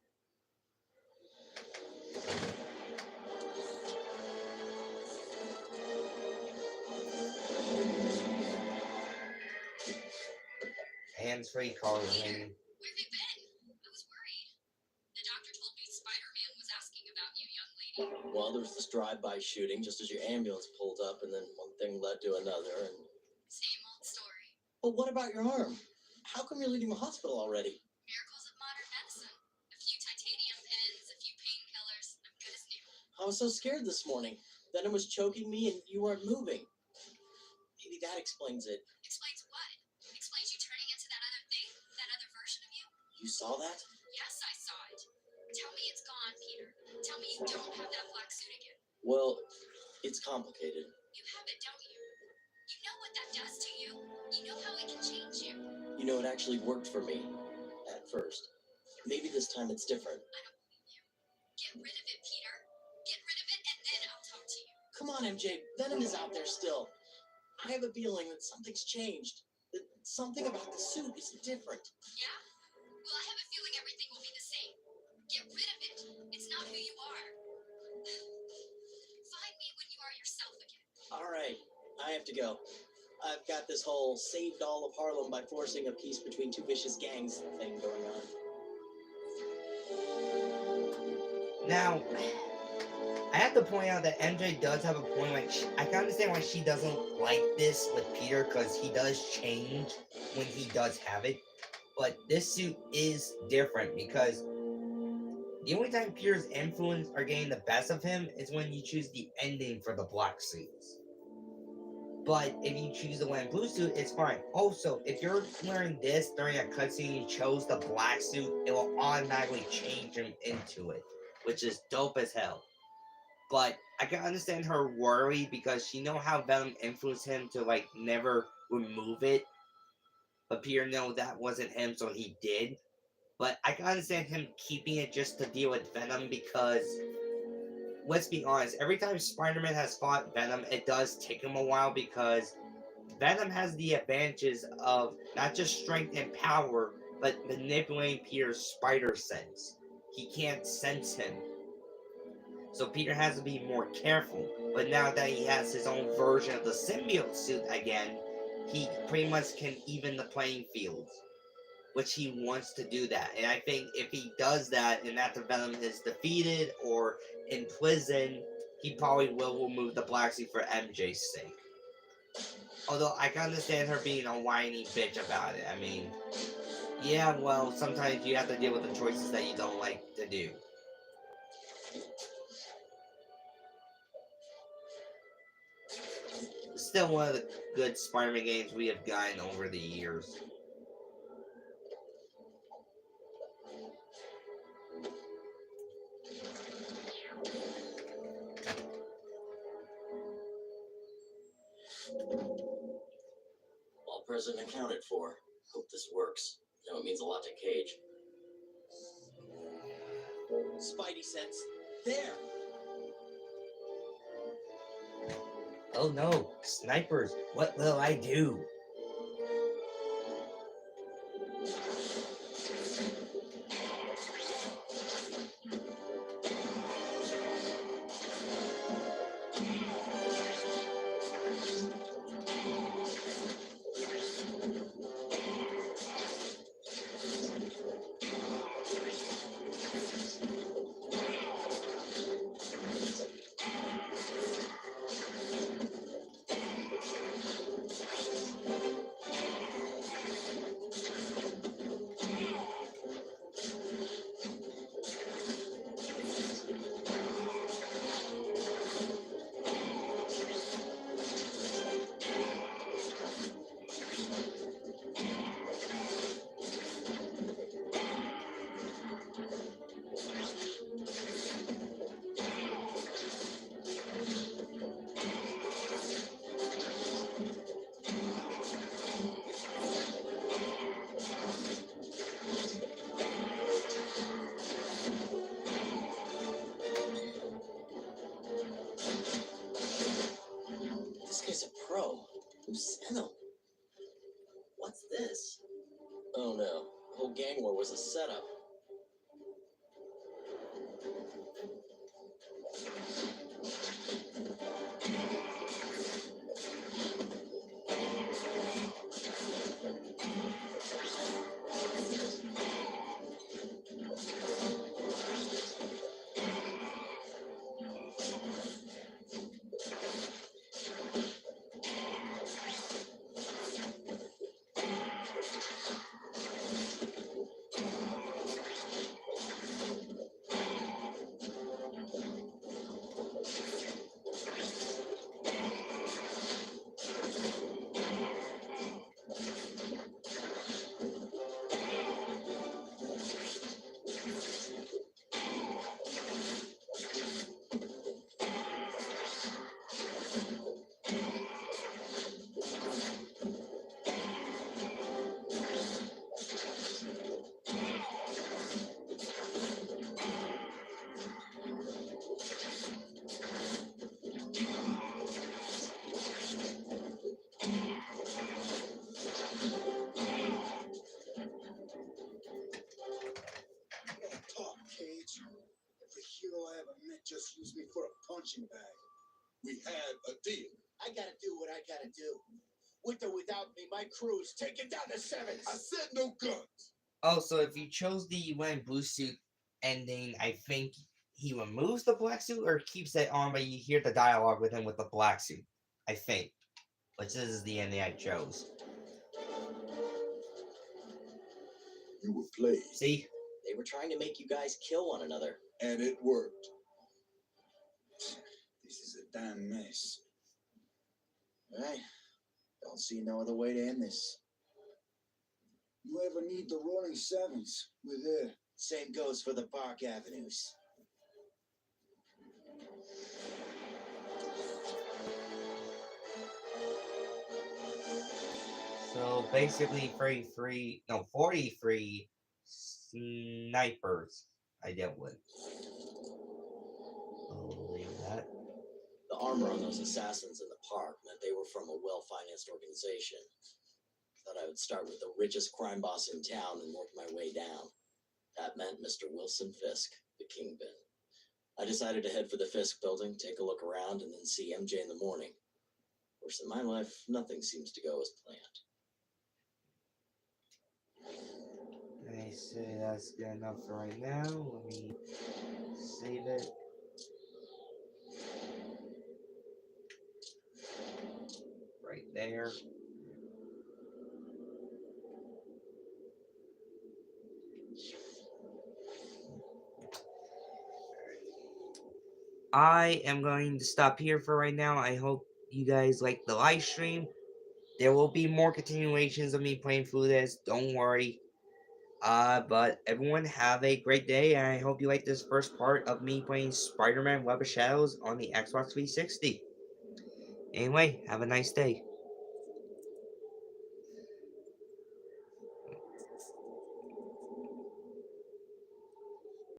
Hands-free calling him. Where have you been? I was worried. The doctor told me Spider-Man was asking about you, young lady. Well, there was this drive-by shooting just as your ambulance pulled up, and then one thing led to another, and... Same old story. But what about your arm? How come you're leaving the hospital already? Miracles of modern medicine. A few titanium pins, a few painkillers. I'm good as new. I was so scared this morning. Venom was choking me, and you weren't moving. Maybe that explains it. Explains what? Explains you turning into that other thing? That other version of you? You saw that? Yes, I saw it. Tell me it's gone, Peter. Tell me you don't have that black suit again. Well, it's complicated. You have it, don't you? You know what that does to you. You know how it can change you. You know, it actually worked for me. At first. Maybe this time it's different. I don't believe you. Get rid of it, Peter. Get rid of it, and then I'll talk to you. Come on, MJ. Venom is out there still. I have a feeling that something's changed. That something about the suit is different. Yeah? Well, I have a feeling everything will be the same. Get rid of it. It's not who you are. Find me when you are yourself again. All right, I have to go. I've got this whole saved all of Harlem by forcing a peace between two vicious gangs thing going on. Now, I have to point out that MJ does have a point. Like, I can understand why she doesn't like this with Peter, because he does change when he does have it. But this suit is different because the only time Peter's influence are getting the best of him is when you choose the ending for the black suits. But if you choose the white and blue suit, it's fine. Also, if you're wearing this during a cutscene, you chose the black suit, it will automatically change him into it, which is dope as hell. But I can understand her worry because she know how Venom influenced him to like never remove it. But Peter know that wasn't him, so he did. But I can understand him keeping it just to deal with Venom because, let's be honest, every time Spider-Man has fought Venom, it does take him a while because Venom has the advantages of not just strength and power, but manipulating Peter's spider sense. He can't sense him. So Peter has to be more careful. But now that he has his own version of the symbiote suit again, he pretty much can even the playing field. Which he wants to do that. And I think if he does that and after Venom is defeated or in prison, he probably will remove the black suit for MJ's sake. Although I can understand her being a whiny bitch about it. I mean, yeah, well, sometimes you have to deal with the choices that you don't like to do. Still one of the good Spider-Man games we have gotten over the years. All present and accounted for. Hope this works. I know it means a lot to Cage. Spidey sense. There! Oh no, snipers, what will I do? Who sent him? What's this? Oh no, the whole gang war was a setup. Talk, Cage. Every hero I ever met just used me for a punching bag. We had a deal. I gotta do what I gotta do. With or without me, my crew's taking down the Sevens. I said no guns. Oh, so if you chose the wearing blue suit ending, I think he removes the black suit or keeps it on, but you hear the dialogue with him with the black suit. I think. Which this is the ending I chose. You were played, See? They were trying to make you guys kill one another. and it worked. This is a damn mess. Right. Don't see no other way to end this. You ever need the Rolling Sevens? We're there. Same goes for the Park Avenues. So basically 43 snipers I dealt with. I'll believe that. The armor on those assassins in the park meant they were from a well-financed organization. Thought I would start with the richest crime boss in town and work my way down. That meant Mr. Wilson Fisk, the kingpin. I decided to head for the Fisk building, take a look around, and then see MJ in the morning. Of course, in my life, nothing seems to go as planned. I say that's good enough for right now. Let me save it. Right there. I am going to stop here for right now. I hope you guys like the live stream. There will be more continuations of me playing through this. Don't worry. But everyone have a great day, and I hope you like this first part of me playing Spider-Man Web of Shadows on the Xbox 360. Anyway, have a nice day.